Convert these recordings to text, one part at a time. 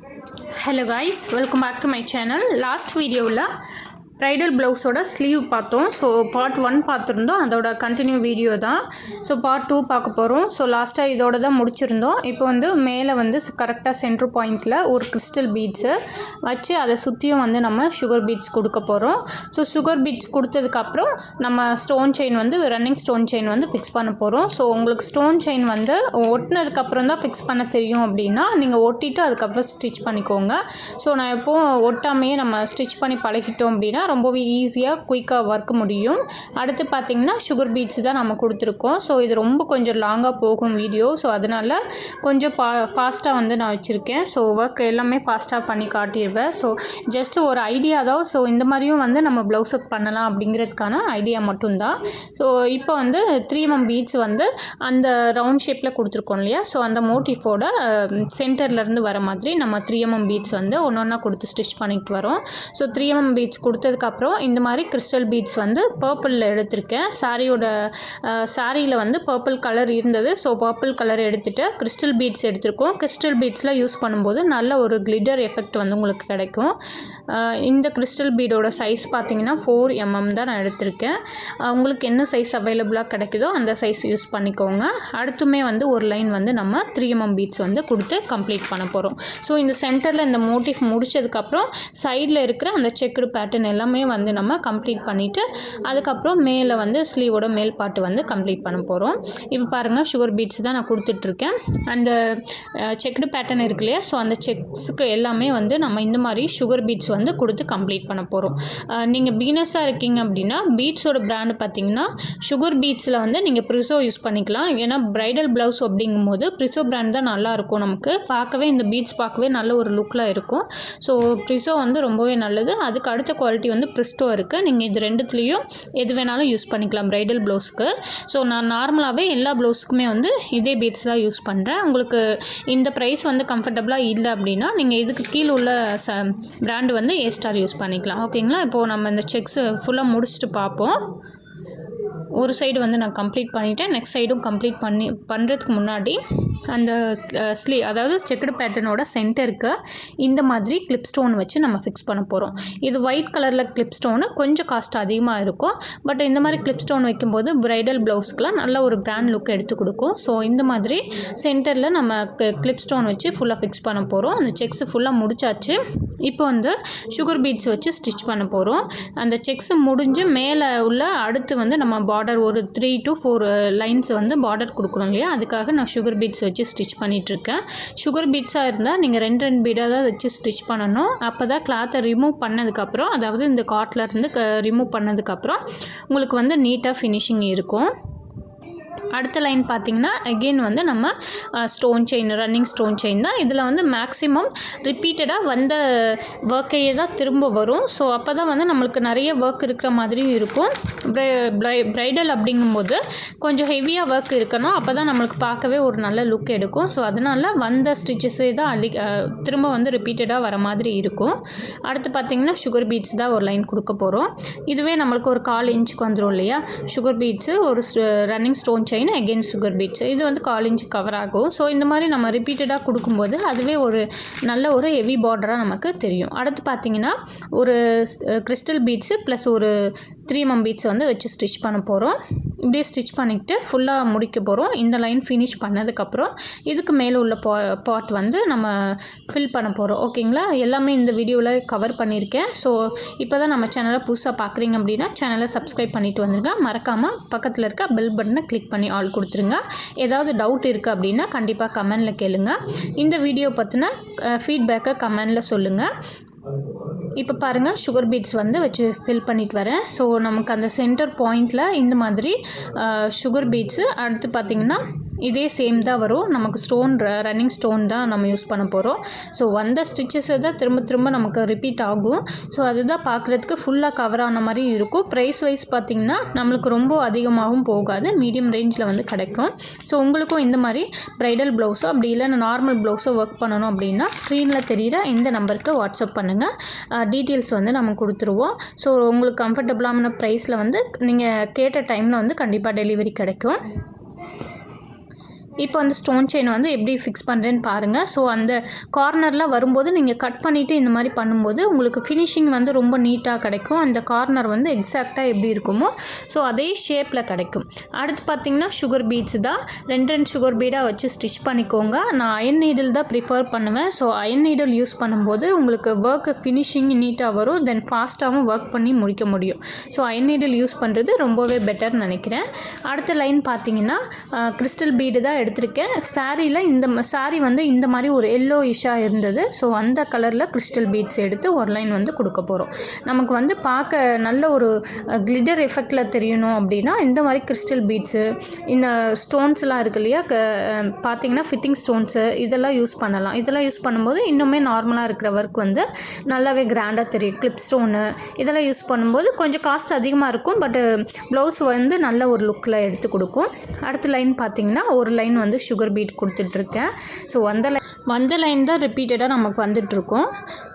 Hello guys, welcome back to my channel. Last video bridal blouse oda sleeve பார்த்தோம். So part 1 பார்த்துருந்தோம், அதோட continue video தான். So part 2 பார்க்க போகிறோம். So லாஸ்ட்டாக இதோட தான் முடிச்சிருந்தோம். இப்போ வந்து மேலே வந்து கரெக்டாக சென்ட்ரு பாயிண்ட்டில் ஒரு கிறிஸ்டல் பீட்ஸு வச்சு அதை சுற்றியும் வந்து நம்ம சுகர் பீட்ஸ் கொடுக்க போகிறோம். ஸோ சுகர் பீட்ஸ் கொடுத்ததுக்கப்புறம் நம்ம ஸ்டோன் செயின் வந்து ரன்னிங் ஸ்டோன் செயின் வந்து ஃபிக்ஸ் பண்ண போகிறோம். ஸோ உங்களுக்கு ஸ்டோன் செயின் வந்து ஒட்டினதுக்கப்புறம் தான் ஃபிக்ஸ் பண்ண தெரியும் அப்படின்னா நீங்கள் ஒட்டிட்டு அதுக்கப்புறம் ஸ்டிச் பண்ணிக்கோங்க. ஸோ நான் எப்போது ஒட்டாமையே நம்ம ஸ்டிச் பண்ணி பழகிட்டோம் அப்படின்னா ரொம்பவே ஈஸியாக குயிக்காக ஒர்க் முடியும். அடுத்து பார்த்திங்கன்னா சுகர் பீட்ஸ் தான் நம்ம கொடுத்துருக்கோம். ஸோ இது ரொம்ப கொஞ்சம் லாங்காக போகும் வீடியோ. ஸோ அதனால் கொஞ்சம் ஃபாஸ்ட்டாக வந்து நான் வச்சுருக்கேன். ஸோ ஒர்க் எல்லாமே ஃபாஸ்ட்டாக பண்ணி காட்டிடுவேன். ஸோ ஜஸ்ட்டு ஒரு ஐடியா தான். ஸோ இந்த மாதிரியும் வந்து நம்ம ப்ளவுஸுக்கு பண்ணலாம் அப்படிங்கிறதுக்கான ஐடியா மட்டும்தான். ஸோ இப்போ வந்து 3mm பீட்ஸ் வந்து அந்த ரவுண்ட் ஷேப்பில் கொடுத்துருக்கோம் இல்லையா. ஸோ அந்த மோட்டிஃபோட சென்டர்லேருந்து வர மாதிரி நம்ம 3mm பீட்ஸ் வந்து ஒன்று ஒன்றா கொடுத்து ஸ்டிச் பண்ணிட்டு வரோம். ஸோ 3mm பீட்ஸ் கொடுத்ததுக்கப்புறம் இந்த மாதிரி கிறிஸ்டல் பீட்ஸ் வந்து பர்பிளில் எடுத்திருக்கேன். சாரியில் வந்து பர்பிள் கலர் இருந்தது. ஸோ பர்பிள் கலர் எடுத்துகிட்டு கிறிஸ்டல் பீட்ஸ் எடுத்திருக்கோம். கிறிஸ்டல் பீட்ஸில் யூஸ் பண்ணும்போது நல்ல ஒரு கிளிட்டர் எஃபெக்ட் வந்து உங்களுக்கு கிடைக்கும். இந்த கிறிஸ்டல் பீடோட சைஸ் பார்த்தீங்கன்னா 4mm தான் நான் எடுத்திருக்கேன். உங்களுக்கு என்ன சைஸ் அவைலபிளாக கிடைக்குதோ அந்த சைஸ் யூஸ் பண்ணிக்கோங்க. அடுத்துமே வந்து ஒரு லைன் வந்து நம்ம 3mm பீட்ஸ் வந்து கொடுத்து கம்ப்ளீட் பண்ண போகிறோம். ஸோ இந்த சென்டரில் இந்த மோட்டிஃப் முடிச்சதுக்கப்புறம் சைடில் இருக்கிற அந்த செக்குடு பேட்டர்ன் எல்லாமே வந்து நம்ம கம்ப்ளீட் பண்ணிவிட்டு அதுக்கப்புறம் மேலே வந்து ஸ்லீவோட மேல் பாட்டு வந்து கம்ப்ளீட் பண்ண போகிறோம். இப்போ பாருங்கள் சுகர் பீட்ஸ் தான் நான் கொடுத்துட்ருக்கேன். அண்டு செக்குடு பேட்டர்ன் இருக்கு இல்லையா. ஸோ அந்த செக்ஸுக்கு எல்லாமே வந்து நம்ம இந்த மாதிரி சுகர் பீட்ஸ் வந்து கொடுத்து கம்ப்ளீட் பண்ண போகிறோம். நீங்கள் பிகினர்ஸாக இருக்கீங்க அப்படின்னா பீட்ஸோட பிராண்டு பார்த்தீங்கன்னா சுகர் பீட்ஸில் வந்து நீங்கள் ப்ரிசோ யூஸ் பண்ணிக்கலாம். ஏன்னா ப்ரைடல் ப்ளவுஸ் அப்படிங்கும்போது ப்ரிசோ பிராண்ட் தான் நல்லாயிருக்கும். நமக்கு பார்க்கவே இந்த பீட்ஸ் பார்க்கவே நல்ல ஒரு லுக்கில் இருக்கும். ஸோ ப்ரிசோ வந்து ரொம்பவே நல்லது. அதுக்கு அடுத்த குவாலிட்டி வந்து ப்ரிஸ்டோ இருக்குது. நீங்கள் இது ரெண்டுத்துலேயும் எது வேணாலும் யூஸ் பண்ணிக்கலாம் ப்ரைடல் ப்ளவுஸ்க்கு. ஸோ நான் நார்மலாகவே எல்லா ப்ளவுஸுக்குமே வந்து இதே பீட்ஸ் தான் யூஸ் பண்ணுறேன். உங்களுக்கு இந்த ப்ரைஸ் வந்து கம்ஃபர்டபுளாக இல்லை அப்படின்னா நீங்கள் இதுக்கு கீழே உள்ள பிராண்டு வந்து A-Star யூஸ் பண்ணிக்கலாம். ஓகேங்களா. இப்போது நம்ம இந்த செக்ஸு ஃபுல்லாக முடிச்சுட்டு பார்ப்போம். ஒரு சைடு வந்து நான் கம்ப்ளீட் பண்ணிவிட்டேன். நெக்ஸ்ட் சைடும் கம்ப்ளீட் பண்ணுறதுக்கு முன்னாடி அந்த அதாவது செக்குடு பேட்டர்னோட சென்டருக்கு இந்த மாதிரி கிளிப் ஸ்டோன் வச்சு நம்ம ஃபிக்ஸ் பண்ண போகிறோம். இது ஒயிட் கலரில் கிளிப் ஸ்டோனு கொஞ்சம் காஸ்ட் அதிகமாக இருக்கும். பட் இந்த மாதிரி கிளிப் ஸ்டோன் வைக்கும்போது ப்ரைடல் ப்ளவுஸ்க்குலாம் நல்ல ஒரு பிராண்ட் லுக் எடுத்து கொடுக்கும். ஸோ இந்த மாதிரி சென்டரில் நம்ம கிளிப் ஸ்டோன் வச்சு ஃபுல்லாக ஃபிக்ஸ் பண்ண போகிறோம். அந்த செக்ஸு ஃபுல்லாக முடிச்சாச்சு. இப்போ வந்து சுகர் பீட்ஸ் வச்சு ஸ்டிச் பண்ண போகிறோம். அந்த செக்ஸு முடிஞ்சு மேலே உள்ள அடுத்து வந்து நம்ம பார்டர் ஒரு 3 to 4 லைன்ஸ் வந்து பார்டர் கொடுக்கணும் இல்லையா. அதுக்காக நான் சுகர் பீட்ஸ் வச்சு ஸ்டிச் பண்ணிகிட்ருக்கேன். சுகர் பீட்ஸாக இருந்தால் நீங்கள் 2 பீடாக தான் வச்சு ஸ்டிச் பண்ணணும். அப்போ தான் கிளாத்தை ரிமூவ் பண்ணதுக்கப்புறம், அதாவது இந்த காட்லேருந்து ரிமூவ் பண்ணதுக்கப்புறம் உங்களுக்கு வந்து நீட்டாக ஃபினிஷிங் இருக்கும். அடுத்த லைன் பார்த்திங்கன்னா அகெயின் வந்து நம்ம stone chain, running stone chain தான். இதில் வந்து மேக்ஸிமம் ரிப்பீட்டடாக வந்த ஒர்க்கையே தான் திரும்ப வரும். ஸோ அப்போ தான் வந்து நம்மளுக்கு நிறைய ஒர்க் இருக்கிற மாதிரியும் இருக்கும். ப்ரைடல் அப்படிங்கும்போது கொஞ்சம் ஹெவியாக ஒர்க் இருக்கணும். அப்போ தான் நம்மளுக்கு பார்க்கவே ஒரு நல்ல லுக் எடுக்கும். ஸோ அதனால் வந்த ஸ்டிச்சஸே தான் திரும்ப வந்து ரிப்பீட்டடாக வர மாதிரி இருக்கும். அடுத்து பார்த்திங்கன்னா சுகர் பீட்ஸ் தான் ஒரு லைன் கொடுக்க போகிறோம். இதுவே நம்மளுக்கு ஒரு 1/4 இன்ச்சுக்கு வந்துடும் இல்லையா. சுகர் பீட்ஸு, ஒரு running stone chain, again sugar beads, இது வந்து 1/4 இன்ச்சு கவர் ஆகும். ஸோ இந்த மாதிரி நம்ம ரிப்பீட்டடாக கொடுக்கும்போது அதுவே ஒரு நல்ல ஒரு ஹெவி பார்டராக நமக்கு தெரியும். அடுத்து பார்த்திங்கன்னா ஒரு கிறிஸ்டல் பீட்ஸு ப்ளஸ் ஒரு 3mm பீட்ஸ் வந்து வச்சு ஸ்டிச் பண்ண போகிறோம். இப்படியே ஸ்டிச் பண்ணிவிட்டு ஃபுல்லாக முடிக்க போகிறோம். இந்த லைன் ஃபினிஷ் பண்ணதுக்கப்புறம் இதுக்கு மேலே உள்ள பார்ட் வந்து நம்ம ஃபில் பண்ண போகிறோம். ஓகேங்களா. எல்லாமே இந்த வீடியோவில் கவர் பண்ணியிருக்கேன். ஸோ இப்போ தான் நம்ம சேனலை புதுசாக பார்க்குறீங்க அப்படின்னா சேனலை சப்ஸ்கிரைப் பண்ணிவிட்டு வந்துருங்க. மறக்காமல் பக்கத்தில் இருக்க பெல் பட்டனை கிளிக் பண்ணி ஆல் கொடுத்துருங்க. ஏதாவது டவுட் இருக்குது அப்படின்னா கண்டிப்பாக கமெண்டில் கேளுங்க. இந்த வீடியோ பற்றின ஃபீட்பேக்கை கமெண்டில் சொல்லுங்கள். இப்போ பாருங்கள் சுகர் பீட்ஸ் வந்து வச்சு ஃபில் பண்ணிட்டு வரேன். ஸோ நமக்கு அந்த சென்டர் பாயிண்டில் இந்த மாதிரி சுகர் பீட்ஸு, அடுத்து பார்த்திங்கன்னா இதே சேம் தான் வரும். நமக்கு ஸ்டோன், ரன்னிங் ஸ்டோன் தான் நம்ம யூஸ் பண்ண போகிறோம். ஸோ வந்த ஸ்டிச்சஸை தான் திரும்ப திரும்ப நமக்கு ரிப்பீட் ஆகும். ஸோ அதுதான் பார்க்குறதுக்கு ஃபுல்லாக கவர் ஆன மாதிரி இருக்கும். ப்ரைஸ் வைஸ் பார்த்திங்கன்னா நம்மளுக்கு ரொம்ப அதிகமாகவும் போகாது, மீடியம் ரேஞ்சில் வந்து கிடைக்கும். ஸோ உங்களுக்கும் இந்த மாதிரி ப்ரைடல் ப்ளவுஸோ அப்படி இல்லைன்னா நார்மல் ப்ளவுஸோ ஒர்க் பண்ணணும் அப்படின்னா ஸ்க்ரீனில் தெரிகிற இந்த நம்பருக்கு வாட்ஸ்அப் பண்ணுங்கள். டீட்டெயில்ஸ் வந்து நம்ம கொடுத்துருவோம். ஸோ உங்களுக்கு கம்ஃபர்டபுளான ப்ரைஸில் வந்து நீங்கள் கேட்ட டைமில் வந்து கண்டிப்பாக டெலிவரி கிடைக்கும். இப்போ அந்த ஸ்டோன் செயின் வந்து எப்படி ஃபிக்ஸ் பண்ணுறேன்னு பாருங்கள். ஸோ அந்த கார்னர்லாம் வரும்போது நீங்கள் கட் பண்ணிவிட்டு இந்த மாதிரி பண்ணும்போது உங்களுக்கு ஃபினிஷிங் வந்து ரொம்ப நீட்டாக கிடைக்கும். அந்த கார்னர் வந்து எக்ஸாக்டாக எப்படி இருக்குமோ ஸோ அதே ஷேப்பில் கிடைக்கும். அடுத்து பார்த்திங்கன்னா சுகர் பீட்ஸ் தான். 2 சுகர் பீடாக வச்சு ஸ்டிச் பண்ணிக்கோங்க. நான் அயன் நீடில் தான் ப்ரிஃபர் பண்ணுவேன். ஸோ அயன் நீடில் யூஸ் பண்ணும்போது உங்களுக்கு ஒர்க்கு ஃபினிஷிங் நீட்டாக வரும். தென் ஃபாஸ்ட்டாகவும் ஒர்க் பண்ணி முடிக்க முடியும். ஸோ அயன் நீடில் யூஸ் பண்ணுறது ரொம்பவே பெட்டர்னு நினைக்கிறேன். அடுத்த லைன் பார்த்திங்கன்னா கிறிஸ்டல் பீடு தான் எடுத்திருக்கேன். சாரியில் சாரி வந்து இந்த மாதிரி ஒரு எல்லோயிஷாக இருந்தது. ஸோ அந்த கலரில் கிறிஸ்டல் பீட்ஸ் எடுத்து ஒரு லைன் வந்து கொடுக்க போகிறோம். நமக்கு வந்து பார்க்க நல்ல ஒரு கிளிட்டர் எஃபெக்டில் தெரியணும் அப்படின்னா இந்த மாதிரி கிறிஸ்டல் பீட்ஸு, இந்த ஸ்டோன்ஸ்லாம் இருக்கு இல்லையா, பார்த்திங்கன்னா ஃபிட்டிங் ஸ்டோன்ஸு இதெல்லாம் யூஸ் பண்ணலாம். இதெல்லாம் யூஸ் பண்ணும்போது இன்னுமே நார்மலாக இருக்கிற ஒர்க் வந்து நல்லாவே கிராண்டாக தெரியும். கிளிப் ஸ்டோனு இதெல்லாம் யூஸ் பண்ணும்போது கொஞ்சம் காஸ்ட் அதிகமாக இருக்கும். பட் ப்ளவுஸ் வந்து நல்ல ஒரு லுக்கில் எடுத்து கொடுக்கும். அடுத்த லைன் பார்த்திங்கன்னா ஒரு லைன் வந்து சுகர் பீட் கொடுத்துட்ருக்கேன். ஸோ வந்த லைன் தான் ரிப்பீட்டடாக நமக்கு வந்துட்டுருக்கோம்.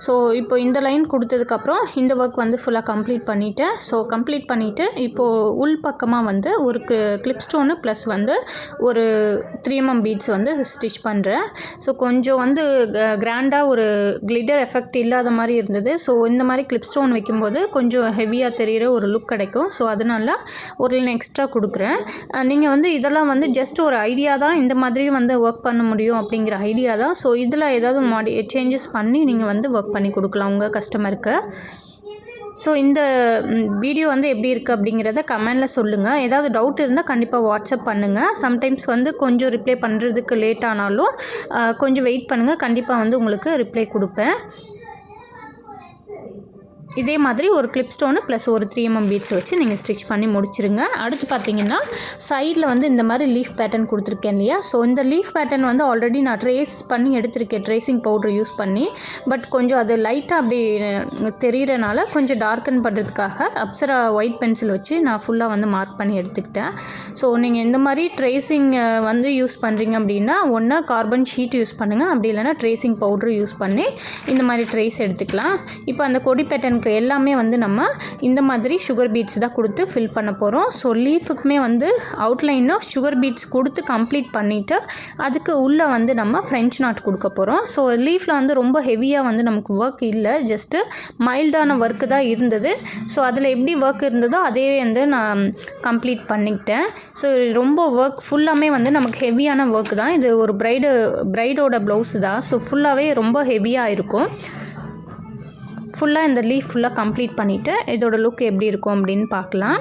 ஸோ இப்போ இந்த லைன் கொடுத்ததுக்கப்புறம் இந்த ஒர்க் வந்து ஃபுல்லாக கம்ப்ளீட் பண்ணிவிட்டேன். ஸோ கம்ப்ளீட் பண்ணிவிட்டு இப்போது உள் பக்கமாக வந்து ஒரு கிளிப் ஸ்டோனு ப்ளஸ் வந்து ஒரு 3mm பீட்ஸ் வந்து ஸ்டிச் பண்ணுறேன். ஸோ கொஞ்சம் வந்து கிராண்டாக ஒரு கிளிட்டர் எஃபெக்ட் இல்லாத மாதிரி இருந்தது. ஸோ இந்த மாதிரி கிளிப் ஸ்டோன் வைக்கும்போது கொஞ்சம் ஹெவியாக தெரிகிற ஒரு லுக் கிடைக்கும். ஸோ அதனால் ஒரு லைன் எக்ஸ்ட்ரா கொடுக்குறேன். நீங்கள் வந்து இதெல்லாம் வந்து ஜஸ்ட் ஒரு ஐடியா தான், இந்த மாதிரியும் வந்து ஒர்க் பண்ண முடியும் அப்படிங்கிற ஐடியா தான். ஸோ இதில் ஏதாவது சேஞ்சஸ் பண்ணி நீங்கள் வந்து ஒர்க் பண்ணி கொடுக்கலாம் உங்கள் கஸ்டமருக்கு. ஸோ இந்த வீடியோ வந்து எப்படி இருக்குது அப்படிங்கிறத கமெண்டில் சொல்லுங்கள். ஏதாவது டவுட் இருந்தால் கண்டிப்பாக வாட்ஸ்அப் பண்ணுங்கள். சம்டைம்ஸ் வந்து கொஞ்சம் ரிப்ளை பண்ணுறதுக்கு லேட் ஆனாலும் கொஞ்சம் வெயிட் பண்ணுங்கள். கண்டிப்பாக வந்து உங்களுக்கு ரிப்ளை கொடுப்பேன். இதே மாதிரி ஒரு கிளிப் ஸ்டோனு ப்ளஸ் ஒரு 3mm பீட்ஸ் வச்சு நீங்கள் ஸ்டிச் பண்ணி முடிச்சிருங்க. அடுத்து பார்த்தீங்கன்னா சைடில் வந்து இந்த மாதிரி லீஃப் பேட்டர்ன் கொடுத்துருக்கேன் இல்லையா. ஸோ இந்த லீஃப் பேட்டர்ன் வந்து ஆல்ரெடி நான் ட்ரேஸ் பண்ணி எடுத்திருக்கேன் ட்ரேசிங் பவுடர் யூஸ் பண்ணி. பட் கொஞ்சம் அது லைட்டாக அப்படி தெரிகிறனால கொஞ்சம் டார்க்கன் பண்ணுறதுக்காக அப்சரா ஒயிட் பென்சில் வச்சு நான் ஃபுல்லாக வந்து மார்க் பண்ணி எடுத்துக்கிட்டேன். ஸோ நீங்கள் இந்த மாதிரி ட்ரேசிங் வந்து யூஸ் பண்ணுறீங்க அப்படின்னா ஒன்றா கார்பன் ஷீட் யூஸ் பண்ணுங்கள், அப்படி இல்லைனா ட்ரேசிங் பவுடர் யூஸ் பண்ணி இந்த மாதிரி ட்ரேஸ் எடுத்துக்கலாம். இப்போ அந்த கொடி பேட்டர்ன் எல்லாமே வந்து நம்ம இந்த மாதிரி சுகர் பீட்ஸ் தான் கொடுத்து ஃபில் பண்ண போகிறோம். ஸோ லீஃபுக்குமே வந்து அவுட்லைனும் சுகர் பீட்ஸ் கொடுத்து கம்ப்ளீட் பண்ணிவிட்டு அதுக்கு உள்ளே வந்து நம்ம ஃப்ரெஞ்ச் நாட் கொடுக்க போகிறோம். ஸோ லீஃபில் வந்து ரொம்ப ஹெவியாக வந்து நமக்கு ஒர்க் இல்லை, ஜஸ்ட்டு மைல்டான ஒர்க்கு தான் இருந்தது. ஸோ அதில் எப்படி ஒர்க் இருந்ததோ அதே வந்து நான் கம்ப்ளீட் பண்ணிக்கிட்டேன். ஸோ ரொம்ப ஒர்க் ஃபுல்லாமே வந்து நமக்கு ஹெவியான ஒர்க் தான். இது ஒரு ப்ரைடோட ப்ளவுஸ் தான். ஸோ ஃபுல்லாகவே ரொம்ப ஹெவியாக இருக்கும். ஃபுல்லாக இந்த லீஃப் ஃபுல்லாக கம்ப்ளீட் பண்ணிவிட்டு இதோட லுக் எப்படி இருக்கும் அப்படின்னு பார்க்கலாம்.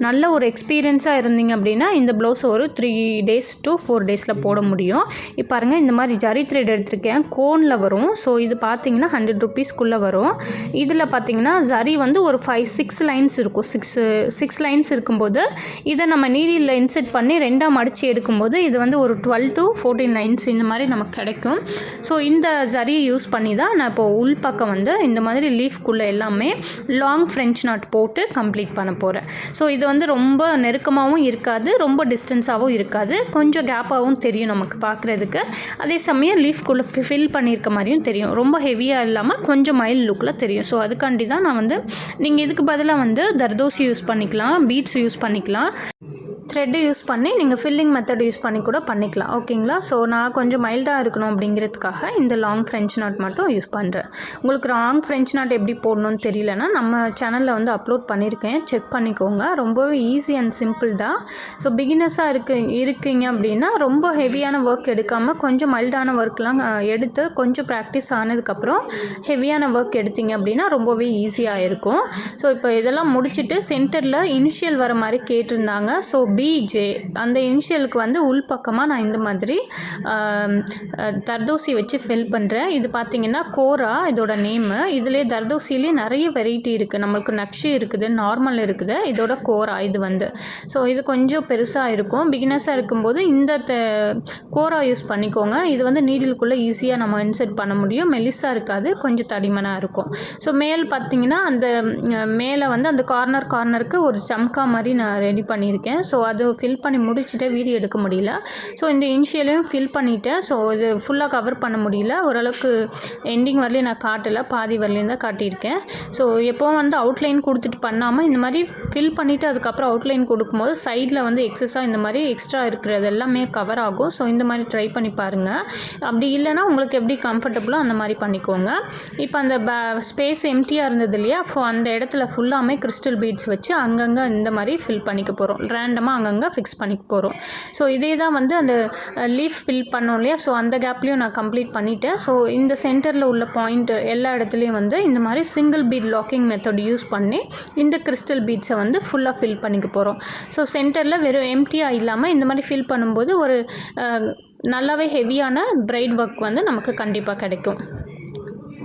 நல்ல ஒரு எக்ஸ்பீரியன்ஸாக இருந்தீங்க அப்படின்னா இந்த ப்ளவுஸை ஒரு 3 days to 4 days போட முடியும். இப்போ பாருங்கள் இந்த மாதிரி ஜரி த்ரெட் எடுத்திருக்கேன், கோனில் வரும். ஸோ இது பார்த்தீங்கன்னா 100 rupeesக்குள்ளே வரும். இதில் பார்த்தீங்கன்னா ஜரி வந்து ஒரு 5-6 லைன்ஸ் இருக்கும். 6 லைன்ஸ் இருக்கும்போது இதை நம்ம நீடில் இன்செர்ட் பண்ணி 2ஆக மடித்து எடுக்கும்போது இது வந்து ஒரு 12 to 14 லைன்ஸ் இந்த மாதிரி நமக்கு கிடைக்கும். ஸோ இந்த ஜரியை யூஸ் பண்ணி தான் நான் இப்போது உள் பக்கம் வந்து இந்த மாதிரி லீஃப்குள்ளே எல்லாமே லாங் ஃப்ரெஞ்ச் நாட் போட்டு கம்ப்ளீட் பண்ண போகிறேன். ஸோ இது வந்து ரொம்ப நெருக்கமாகவும் இருக்காது, ரொம்ப டிஸ்டன்ஸாகவும் இருக்காது, கொஞ்சம் கேப்பாகவும் தெரியும் நமக்கு பார்க்குறதுக்கு. அதே சமயம் லீஃப்குள்ளே ஃபில் பண்ணியிருக்க மாதிரியும் தெரியும். ரொம்ப ஹெவியாக இல்லாமல் கொஞ்சம் மைல்ட் லுக்கில் தெரியும். ஸோ அதுக்காண்டி தான் நான் வந்து நீங்கள் இதுக்கு பதிலாக வந்து தர்தோசி யூஸ் பண்ணிக்கலாம், பீட்ஸ் யூஸ் பண்ணிக்கலாம், த்ரெட்டு யூஸ் பண்ணி நீங்கள் ஃபில்லிங் மெத்தட் யூஸ் பண்ணி கூட பண்ணிக்கலாம். ஓகேங்களா. ஸோ நான் கொஞ்சம் மைல்டாக இருக்கணும் அப்படிங்கிறதுக்காக இந்த லாங் ஃப்ரெஞ்ச் நாட் மட்டும் யூஸ் பண்ணுறேன். உங்களுக்கு லாங் ஃப்ரெஞ்ச் நாட் எப்படி போடணும்னு தெரியலனா நம்ம சேனலில் வந்து அப்லோட் பண்ணியிருக்கேன், செக் பண்ணிக்கோங்க. ரொம்பவே ஈஸி அண்ட் சிம்பிள் தான். ஸோ பிகினர்ஸாக இருக்கீங்க அப்படின்னா ரொம்ப ஹெவியான ஒர்க் எடுக்காமல் கொஞ்சம் மைல்டான ஒர்க்லாம் எடுத்து கொஞ்சம் ப்ராக்டிஸ் ஆனதுக்கப்புறம் ஹெவியான ஒர்க் எடுத்தீங்க அப்படின்னா ரொம்பவே ஈஸியாக இருக்கும். ஸோ இப்போ இதெல்லாம் முடிச்சுட்டு சென்டரில் இனிஷியல் வர மாதிரி கேட்டிருந்தாங்க. ஸோ பிஜே அந்த இனிஷியலுக்கு வந்து உள்பக்கமாக நான் இந்த மாதிரி தர்தோசி வச்சு ஃபில் பண்ணுறேன். இது பார்த்திங்கன்னா கோரா இதோட நேமு. இதுலேயே தர்தோசிலே நிறைய வெரைட்டி இருக்குது. நம்மளுக்கு நக்ஷி இருக்குது, நார்மல் இருக்குது, இதோட கோரா இது வந்து. ஸோ இது கொஞ்சம் பெருசாக இருக்கும். பிகினர்ஸாக இருக்கும்போது இந்த கோரா யூஸ் பண்ணிக்கோங்க. இது வந்து நீடிலுக்குள்ளே ஈஸியாக நம்ம இன்செர்ட் பண்ண முடியும். மெலிசாக இருக்காது, கொஞ்சம் தடிமனாக இருக்கும். ஸோ மேல் பார்த்திங்கன்னா அந்த மேலே வந்து அந்த கார்னருக்கு ஒரு சம்கா மாதிரி நான் ரெடி பண்ணியிருக்கேன். ஸோ அது ஃபில் பண்ணி முடிச்சுட்டு வீடியோ எடுக்க முடியல. ஸோ இந்த இனிஷியலையும் ஃபில் பண்ணிவிட்டேன். ஸோ இது ஃபுல்லாக கவர் பண்ண முடியல. ஓரளவுக்கு எண்டிங் வரலையும் நான் காட்டலை, பாதி வரலையும் தான் காட்டியிருக்கேன். ஸோ எப்போவும் வந்து அவுட்லைன் கொடுத்துட்டு பண்ணாமல் இந்த மாதிரி ஃபில் பண்ணிவிட்டு அதுக்கப்புறம் அவுட்லைன் கொடுக்கும்போது சைடில் வந்து எக்ஸஸாக இந்த மாதிரி எக்ஸ்ட்ரா இருக்கிறது எல்லாமே கவர் ஆகும். ஸோ இந்த மாதிரி ட்ரை பண்ணி பாருங்கள். அப்படி இல்லைனா உங்களுக்கு எப்படி கம்ஃபர்டபுளோ அந்த மாதிரி பண்ணிக்கோங்க. இப்போ அந்த ஸ்பேஸ் எம்டியாக இருந்தது இல்லையா, ஸோ அந்த இடத்துல ஃபுல்லாமே கிறிஸ்டல் பீட்ஸ் வச்சு அங்கங்கே இந்த மாதிரி ஃபில் பண்ணிக்க போகிறோம். ரேண்டமாக அங்கங்கே ஃபிக்ஸ் பண்ணிக்க போகிறோம். ஸோ இதே தான் வந்து அந்த லீஃப் ஃபில் பண்ணோம் இல்லையா, ஸோ அந்த கேப்லேயும் நான் கம்ப்ளீட் பண்ணிவிட்டேன். ஸோ இந்த சென்டரில் உள்ள பாயிண்ட் எல்லா இடத்துலையும் வந்து இந்த மாதிரி single bead locking method use பண்ணி இந்த கிறிஸ்டல் பீட்ஸை வந்து ஃபுல்லாக ஃபில் பண்ணிக்க போகிறோம். ஸோ சென்டரில் வெறும் எம்டியாக இல்லாமல் இந்த மாதிரி ஃபில் பண்ணும்போது ஒரு நல்லாவே ஹெவியான பிரைட் ஒர்க் வந்து நமக்கு கண்டிப்பாக கிடைக்கும்.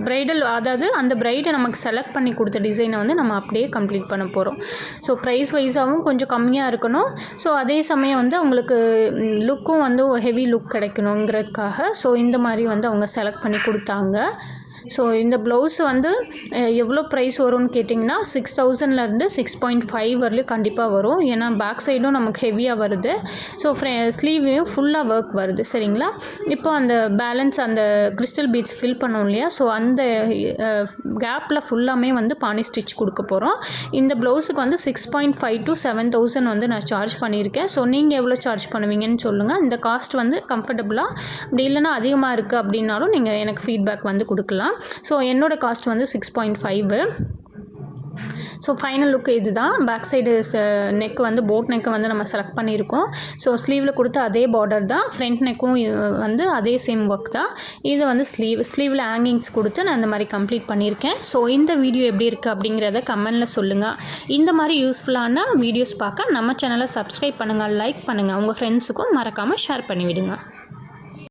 ப்ரைடல் அதாவது அந்த ப்ரைடை நமக்கு செலக்ட் பண்ணி கொடுத்த டிசைனை வந்து நம்ம அப்படியே கம்ப்ளீட் பண்ண போகிறோம். ஸோ ப்ரைஸ் வைஸாகவும் கொஞ்சம் கம்மியாக இருக்கணும். ஸோ அதே சமயம் வந்து அவங்களுக்கு லுக்கும் வந்து ஹெவி லுக் கிடைக்கணுங்கிறதுக்காக ஸோ இந்த மாதிரி வந்து அவங்க செலக்ட் பண்ணி கொடுத்தாங்க. ஸோ இந்த ப்ளவுஸ் வந்து எவ்வளோ ப்ரைஸ் வரும்னு கேட்டிங்கன்னா 6,000லேருந்து 6.5 வரலையும் கண்டிப்பாக வரும். ஏன்னா பேக் சைடும் நமக்கு ஹெவியாக வருது. ஸோ ஸ்லீவையும் ஃபுல்லாக ஒர்க் வருது. சரிங்களா? இப்போ அந்த பேலன்ஸ் அந்த கிறிஸ்டல் பீட்ஸ் ஃபில் பண்ணோம் இல்லையா, ஸோ அந்த கேப்பில் ஃபுல்லாமே வந்து பானி ஸ்டிச் கொடுக்க போகிறோம். இந்த ப்ளவுஸுக்கு வந்து 6.5 to 7,000 வந்து நான் சார்ஜ் பண்ணியிருக்கேன். ஸோ நீங்கள் எவ்வளோ சார்ஜ் பண்ணுவீங்கன்னு சொல்லுங்கள். இந்த காஸ்ட் வந்து கம்ஃபர்டபுளாக அப்படி இல்லைனா அதிகமாக இருக்குது அப்படின்னாலும் நீங்கள் எனக்கு ஃபீட்பேக் வந்து கொடுக்கலாம். ஸோ என்னோட காஸ்ட் வந்து 6.5. ஸோ ஃபைனல் லுக் இது தான். பேக் சைடு நெக் வந்து போட் நெக்கை வந்து நம்ம செலக்ட் பண்ணியிருக்கோம். ஸோ ஸ்லீவில் கொடுத்த அதே பார்டர் தான். ஃப்ரண்ட் நெக்கும் வந்து அதே சேம் ஒர்க் தான். இது வந்து ஸ்லீவில் ஹேங்கிங்ஸ் கொடுத்து நான் இந்த மாதிரி கம்ப்ளீட் பண்ணியிருக்கேன். ஸோ இந்த வீடியோ எப்படி இருக்குது அப்படிங்கிறத கமெண்டில் சொல்லுங்கள். இந்த மாதிரி யூஸ்ஃபுல்லான வீடியோஸ் பார்க்க நம்ம சேனலை சப்ஸ்கிரைப் பண்ணுங்கள், லைக் பண்ணுங்கள், உங்கள் ஃப்ரெண்ட்ஸுக்கும் மறக்காமல் ஷேர் பண்ணிவிடுங்க.